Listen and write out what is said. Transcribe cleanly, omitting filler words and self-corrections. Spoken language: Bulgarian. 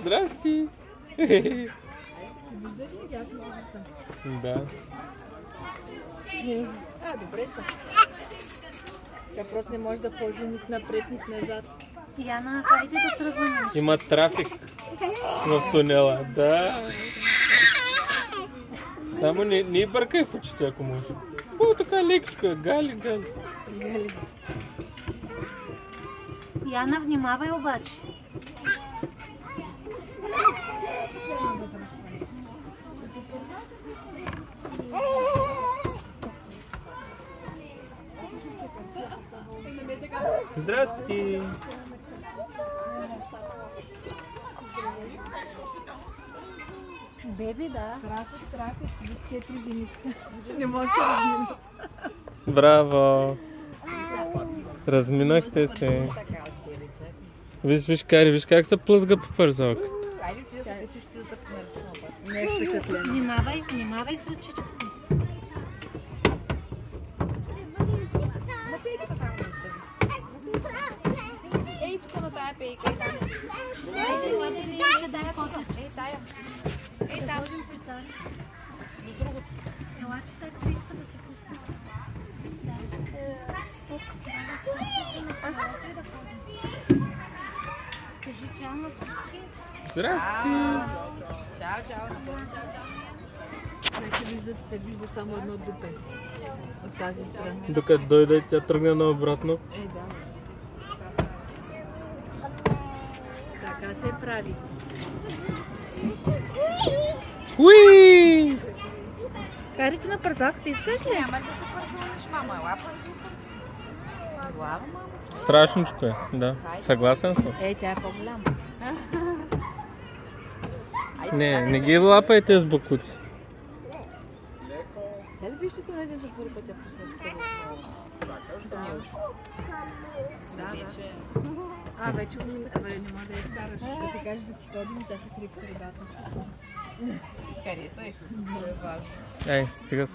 Здрасти! Виждаш ли, аз не виждам. Да. Добре са. Тя просто не може да ползи нито напред, нито назад. Яна, хайде да тръгваме. Има трафик в тунела. Да. Само не бъркай в очите, ако можеш. Така лекичка. Гали. Яна, внимавай обаче. Здрасти! Беби, да. Трафик. Виж 4 женичка. Не може да се разминат. Браво! Разминахте се. Виж, Кари, виж как се плъзга по парзалката. Не е впечатлено. Внимавай с ръчичката. Ей, тук на тая пейка. Хайде, дай кота. Ей, тая. Ей, да ходим при тази. До другото. Ела, че той какво иска да се пусне. Кажи чао на всички. Здрасти! Чао. Вече се вижда само едно дупе. От тази страна. Докато дойде, тя тръгне наобратно. Да. Така се прави. Уи! Карите на парзалката, искаш ли? Няма ли да се парзуваш, мамо? Ела парзуваш. Страшничко е, да. Съгласен съм. Тя е по-голяма. Не ги лапайте с буклуци. Тя ли беше това един за първи път я пусна? Вече не може да я стараш. Да ти кажеш да си ходим, тя се крие в средата. Харесва и. Ей, стига.